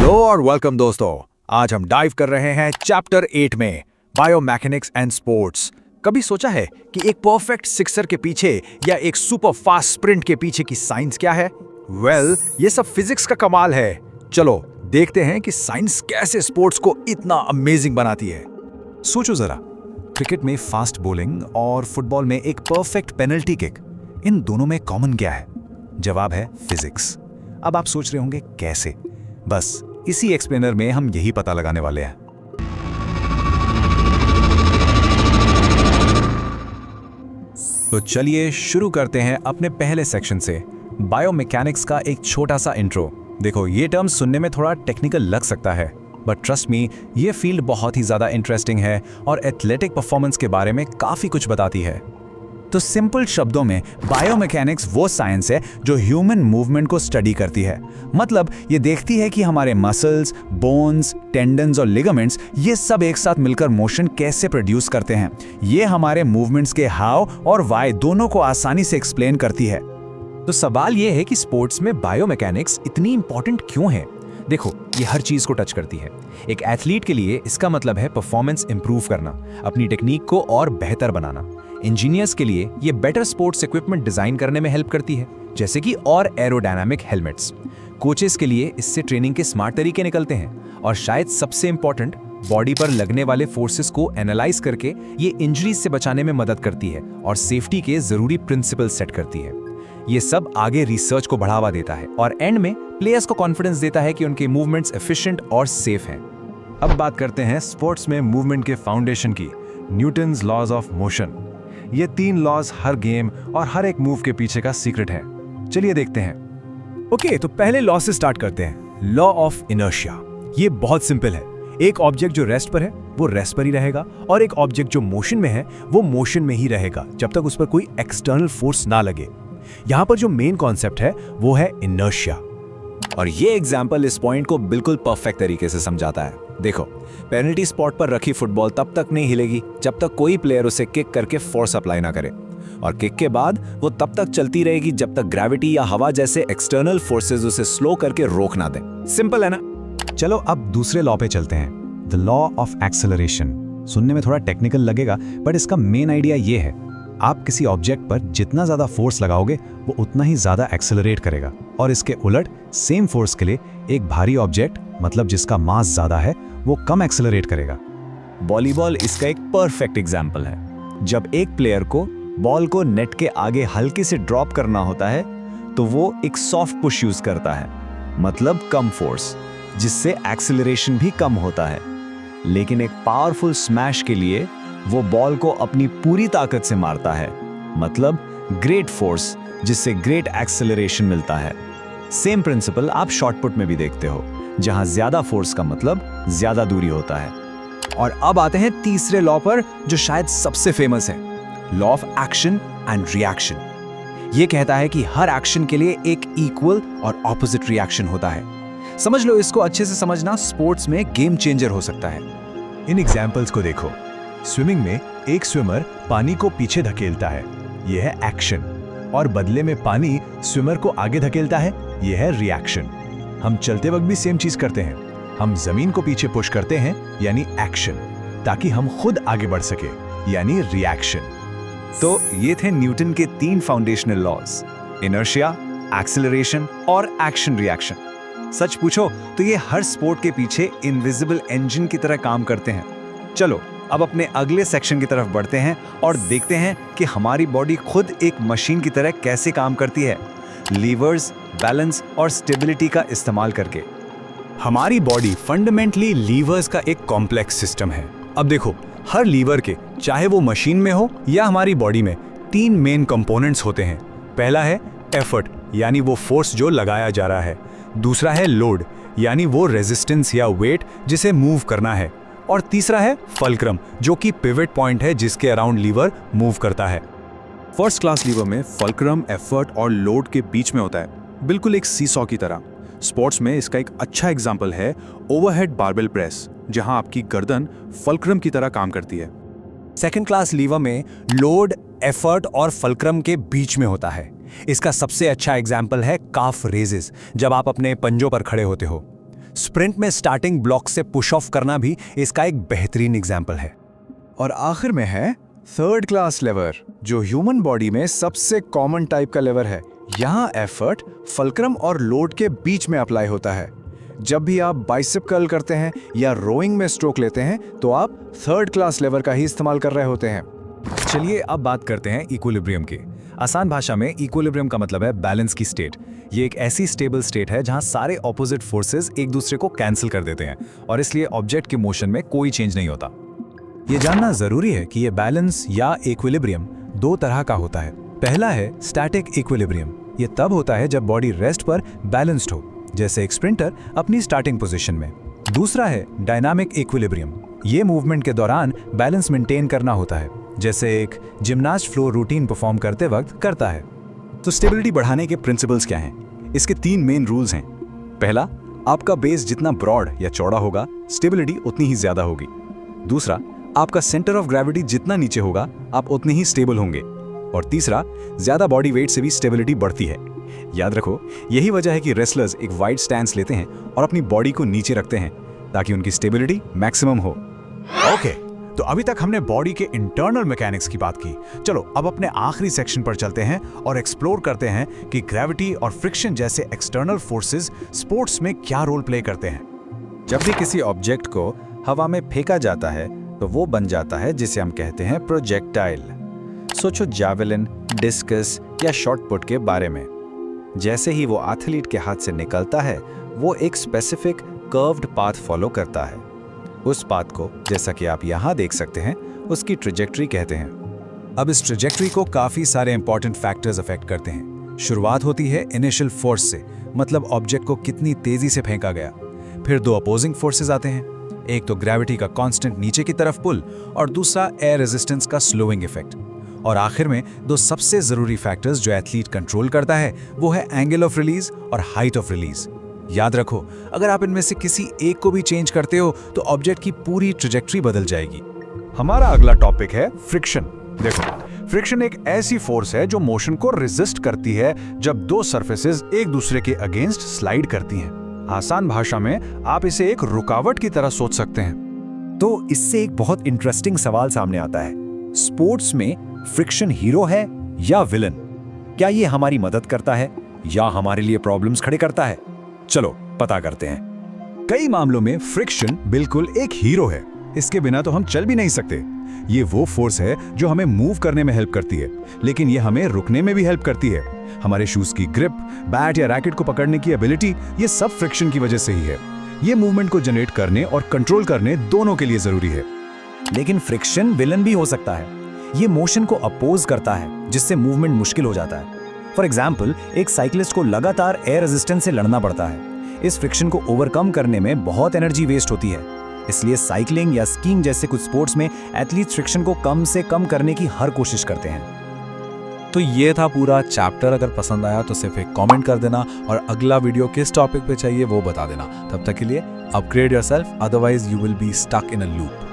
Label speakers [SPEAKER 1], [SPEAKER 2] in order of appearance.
[SPEAKER 1] Hello और welcome दोस्तों। आज हम डाइव कर रहे हैं चैप्टर 8 में बायोमैकेनिक्स एंड स्पोर्ट्स। कभी सोचा है कि एक परफेक्ट सिक्सर के पीछे या एक सुपर फास्ट स्प्रिंट के पीछे की साइंस क्या है? ये सब फिजिक्स का कमाल है। चलो देखते हैं कि साइंस कैसे स्पोर्ट्स को इतना अमेजिंग बनाती है।
[SPEAKER 2] सोचो जरा, क्रिकेट में फास्ट बॉलिंग और फुटबॉल में एक परफेक्ट पेनल्टी किक, इन दोनों में कॉमन क्या है? जवाब है फिजिक्स। अब आप सोच रहे होंगे कैसे? बस इसी एक्सप्लेनर में हम यही पता लगाने वाले हैं। तो चलिए शुरू करते हैं अपने पहले सेक्शन से, बायोमैकेनिक्स का एक छोटा सा इंट्रो। देखो, ये टर्म सुनने में थोड़ा टेक्निकल लग सकता है, बट ट्रस्ट मी, ये फील्ड बहुत ही ज़्यादा इंटरेस्टिंग है और एथलेटिक परफॉर्मेंस के बारे में काफ़ी कुछ बताती है। तो सिंपल शब्दों में बायोमैकेनिक्स वो साइंस है जो ह्यूमन मूवमेंट को स्टडी करती है। मतलब ये देखती है कि हमारे मसल्स, बोन्स, टेंडन्स और लिगामेंट्स, ये सब एक साथ मिलकर मोशन कैसे प्रोड्यूस करते हैं। ये हमारे मूवमेंट्स के हाउ और वाई दोनों को आसानी से एक्सप्लेन करती है।
[SPEAKER 3] तो सवाल ये है कि स्पोर्ट्स में बायोमैकेनिक्स इतनी इंपॉर्टेंट क्यों है? देखो, ये हर चीज को टच करती है। एक एथलीट के लिए इसका मतलब है परफॉर्मेंस इंप्रूव करना, अपनी टेक्निक को और बेहतर बनाना। इंजीनियर्स के लिए ये बेटर स्पोर्ट्स इक्विपमेंट डिजाइन करने में हेल्प करती है, जैसे कि और एरोडायनामिक हेलमेट्स। कोचेस के लिए इससे ट्रेनिंग के स्मार्ट तरीके निकलते हैं, और शायद सबसे इंपॉर्टेंट, बॉडी पर लगने वाले फोर्सेस को एनालाइज करके ये इंजरीज से बचाने में मदद करती है और सेफ्टी के जरूरी प्रिंसिपल सेट करती है। ये सब आगे रिसर्च को बढ़ावा देता है और एंड में प्लेयर्स को कॉन्फिडेंस देता है कि उनके मूवमेंट्स एफिशिएंट और सेफ हैं।
[SPEAKER 2] अब बात करते हैं स्पोर्ट्स में मूवमेंट के फाउंडेशन की, न्यूटन्स लॉज ऑफ मोशन। ये 3 लॉज हर गेम और हर एक मूव के पीछे का सीक्रेट है। चलिए देखते हैं।
[SPEAKER 1] ओके, तो पहले लॉ से स्टार्ट करते हैं। Law of inertia. ये बहुत सिंपल है। एक ऑब्जेक्ट जो रेस्ट पर है वो रेस्ट पर ही रहेगा, और एक ऑब्जेक्ट जो मोशन में है वो मोशन में ही रहेगा जब तक उस पर कोई एक्सटर्नल फोर्स ना लगे। यहाँ पर जो मेन कॉन्सेप्ट है वो है इनर्शिया।
[SPEAKER 2] और ये एग्जाम्पल इस पॉइंट को बिल्कुल परफेक्ट तरीके से समझाता है। देखो, पेनल्टी स्पॉट पर रखी फुटबॉल तब तक नहीं हिलेगी जब तक कोई प्लेयर उसे किक करके फोर्स अप्लाई ना करे, और किक के बाद वो तब तक चलती रहेगी जब तक ग्रेविटी या हवा जैसे एक्सटर्नल फोर्सेस उसे स्लो करके रोक ना दें। सिंपल है ना? चलो अब दूसरे लॉ पे चलते हैं, द लॉ ऑफ एक्सेलरेशन। सुनने में थोड़ा टेक्निकल लगेगा, बट इसका मेन आइडिया ये है, आप किसी ऑब्जेक्ट पर जितना ज्यादा फोर्स लगाओगे वो उतना ही ज्यादा एक्सेलरेट करेगा, और इसके उलट सेम फोर्स के लिए एक भारी ऑब्जेक्ट, मतलब जिसका मास ज्यादा है, वो कम एक्सेलरेट करेगा। वॉलीबॉल इसका एक परफेक्ट एग्जाम्पल है। जब एक प्लेयर को बॉल को नेट के आगे हल्के से ड्रॉप करना होता है तो वो एक सॉफ्ट पुश यूज करता है, मतलब कम फोर्स, जिससे एक्सेलरेशन भी कम होता है। लेकिन एक पावरफुल स्मैश के लिए वो बॉल को अपनी पूरी ताकत से मारता है, मतलब ग्रेट फोर्स, जिससे ग्रेट एक्सेलरेशन मिलता है। सेम प्रिंसिपल आप शॉटपुट में भी देखते हो, जहां ज्यादा फोर्स का मतलब ज्यादा दूरी होता है।
[SPEAKER 3] और अब आते हैं तीसरे लॉ पर, जो शायद सबसे फेमस है, law of action and reaction. ये कहता है कि हर एक्शन के लिए एक इक्वल और ऑपोजिट रिएक्शन होता है। समझ लो, इसको अच्छे से समझना स्पोर्ट्स में गेम चेंजर हो सकता है।
[SPEAKER 2] इन एग्जाम्पल्स को देखो। स्विमिंग में एक स्विमर पानी को पीछे धकेलता है, यह है एक्शन, और बदले में पानी स्विमर को आगे धकेलता है, यह है रिएक्शन। हम चलते वक्त भी सेम चीज करते हैं, हम जमीन को पीछे पुश करते हैं, यानी एक्शन, ताकि हम खुद आगे बढ़ सके, यानी रिएक्शन। तो ये थे न्यूटन के 3 फाउंडेशनल लॉज, इनर्शिया, एक्सेलरेशन और एक्शन रिएक्शन। सच पूछो तो ये हर स्पोर्ट के पीछे इनविजिबल इंजन की तरह काम करते हैं। चलो अब अपने अगले सेक्शन की तरफ बढ़ते हैं और देखते हैं कि हमारी बॉडी खुद एक मशीन की तरह कैसे काम करती है, लीवर्स, बैलेंस और स्टेबिलिटी का इस्तेमाल करके।
[SPEAKER 1] हमारी बॉडी फंडामेंटली लीवर्स का एक कॉम्प्लेक्स सिस्टम है। अब देखो, हर लीवर के, चाहे वो मशीन में हो या हमारी बॉडी में, 3 मेन कंपोनेंट्स होते हैं। पहला है एफर्ट, यानी वो फोर्स जो लगाया जा रहा है। दूसरा है लोड, यानी वो रेजिस्टेंस या वेट जिसे मूव करना है। और तीसरा है फल्क्रम, जो कि पिवट पॉइंट है जिसके अराउंड लीवर मूव करता है।
[SPEAKER 4] फर्स्ट क्लास लीवर में फल्क्रम एफर्ट और लोड के बीच में होता है, बिल्कुल एक सीसॉ की तरह। स्पोर्ट्स में इसका एक अच्छा एग्जाम्पल है ओवरहेड बारबेल प्रेस, जहां आपकी गर्दन फल्क्रम की तरह काम करती है।
[SPEAKER 3] सेकंड क्लास लीवर में लोड, एफर्ट और फल्क्रम के बीच में होता है। इसका सबसे अच्छा एग्जाम्पल है काफ रेजेस, जब आप अपने पंजों पर खड़े होते हो।
[SPEAKER 1] स्प्रिंट में स्टार्टिंग ब्लॉक से पुश ऑफ करना भी इसका एक बेहतरीन एग्जाम्पल है।
[SPEAKER 4] और आखिर में है थर्ड क्लास लेवर, जो ह्यूमन बॉडी में सबसे कॉमन टाइप का लेवर है। यहाँ एफर्ट फल्क्रम और लोड के बीच में अप्लाई होता है। जब भी आप बाइसेप कर्ल करते हैं या रोइंग में स्ट्रोक लेते हैं तो आप थर्ड क्लास लेवर का ही इस्तेमाल कर रहे होते हैं।
[SPEAKER 3] चलिए अब बात करते हैं इक्विलिब्रियम की। आसान भाषा में इक्विलिब्रियम का मतलब है बैलेंस की स्टेट। ये एक ऐसी स्टेबल स्टेट है जहां सारे ऑपोजिट फोर्सेस एक दूसरे को कैंसिल कर देते हैं और इसलिए ऑब्जेक्ट के मोशन में कोई चेंज नहीं होता।
[SPEAKER 1] ये जानना जरूरी है कि ये बैलेंस या इक्विलिब्रियम दो तरह का होता है। पहला है स्टैटिक इक्विलिब्रियम। ये तब होता है जब बॉडी रेस्ट पर बैलेंस्ड हो, जैसे एक स्प्रिंटर अपनी स्टार्टिंग पोजीशन में। दूसरा है डायनामिक इक्विलिब्रियम। ये मूवमेंट के दौरान बैलेंस मेंटेन करना होता है, जैसे एक जिम्नास्ट फ्लो रूटीन परफॉर्म करते वक्त करता है।
[SPEAKER 5] तो स्टेबिलिटी बढ़ाने के प्रिंसिपल्स क्या हैं? इसके 3 मेन रूल्स हैं। पहला, आपका बेस जितना ब्रॉड या चौड़ा होगा, स्टेबिलिटी उतनी ही ज्यादा होगी। दूसरा, आपका सेंटर ऑफ ग्रेविटी जितना नीचे होगा, आप उतने ही स्टेबल होंगे। और तीसरा, ज्यादा बॉडी वेट से भी स्टेबिलिटी बढ़ती है। याद रखो, यही वजह है कि रेसलर्स एक वाइड स्टैंस लेते हैं और अपनी बॉडी को नीचे रखते हैं ताकि उनकी स्टेबिलिटी मैक्सिमम हो।
[SPEAKER 1] ओके, तो अभी तक हमने बॉडी के इंटरनल मैकेनिक्स की बात की। चलो अब अपने आखिरी सेक्शन पर चलते हैं और एक्सप्लोर करते हैं कि ग्रेविटी और फ्रिक्शन जैसे एक्सटर्नल फोर्सेस स्पोर्ट्स में क्या रोल प्ले करते हैं।
[SPEAKER 2] जब भी किसी ऑब्जेक्ट को हवा में फेंका जाता है तो वो बन जाता है जिसे हम कहते हैं प्रोजेक्टाइल। सोचो जैवलिन, डिस्कस या शॉट पुट के बारे में। जैसे ही वो एथलीट के हाथ से निकलता है, वो एक स्पेसिफिक कर्व्ड पाथ फॉलो करता है। उस पाथ को, जैसा कि आप यहाँ देख सकते हैं, उसकी ट्रेजेक्टरी कहते हैं।
[SPEAKER 1] अब इस ट्रेजेक्टरी को काफी सारे इंपॉर्टेंट फैक्टर्स अफेक्ट करते हैं। शुरुआत होती है इनिशियल फोर्स से, मतलब ऑब्जेक्ट को कितनी तेजी से फेंका गया। फिर 2 अपोजिंग फोर्सेस आते हैं, एक तो ग्रेविटी का कांस्टेंट नीचे की तरफ पुल और दूसरा एयर रेजिस्टेंस का स्लोइंग इफेक्ट। और आखिर में 2 सबसे जरूरी फैक्टर्स जो एथलीट कंट्रोल करता है, वो है एंगल ऑफ रिलीज और हाइट ऑफ रिलीज। याद रखो, अगर आप इनमें से किसी एक को भी चेंज करते हो तो ऑब्जेक्ट की पूरी ट्रेजेक्टरी बदल जाएगी।
[SPEAKER 4] हमारा अगला टॉपिक है फ्रिक्शन। देखो, फ्रिक्शन एक ऐसी फोर्स है जो मोशन को रेजिस्ट करती है जब 2 सरफेसेस एक दूसरे के अगेंस्ट स्लाइड करती हैं। आसान भाषा में आप इसे एक रुकावट की तरह सोच सकते हैं।
[SPEAKER 3] तो इससे एक बहुत इंटरेस्टिंग सवाल सामने आता है, स्पोर्ट्स में फ्रिक्शन हीरो है या विलन? क्या ये हमारी मदद करता है या हमारे लिए प्रॉब्लम्स खड़े करता है? चलो पता करते हैं।
[SPEAKER 1] कई मामलों में फ्रिक्शन बिल्कुल एक हीरो है। इसके बिना तो हम चल भी नहीं सकते। ये वो फोर्स है जो हमें मूव करने में हेल्प करती है, लेकिन ये हमें रुकने में भी हेल्प करती है। हमारे शूज की ग्रिप, बैट या रैकेट को पकड़ने की एबिलिटी, ये सब फ्रिक्शन की वजह से ही है। ये मूवमेंट को जनरेट करने और कंट्रोल करने दोनों के लिए जरूरी है।
[SPEAKER 3] लेकिन फ्रिक्शन विलन भी हो सकता है। ये मोशन को अपोज करता है, जिससे मूवमेंट मुश्किल हो जाता है। फॉर एग्जाम्पल, एक साइकिलिस्ट को लगातार एयर रेजिस्टेंस से लड़ना पड़ता है। इस फ्रिक्शन को ओवरकम करने में बहुत एनर्जी वेस्ट होती है। इसलिए साइकिलिंग या स्कीइंग जैसे कुछ स्पोर्ट्स में एथलीट्स फ्रिक्शन को कम से कम करने की हर कोशिश करते हैं।
[SPEAKER 5] तो ये था पूरा चैप्टर। अगर पसंद आया तो सिर्फ एक कमेंट कर देना और अगला वीडियो किस टॉपिक पे चाहिए वो बता देना। तब तक के लिए upgrade yourself, otherwise you will be stuck in a loop.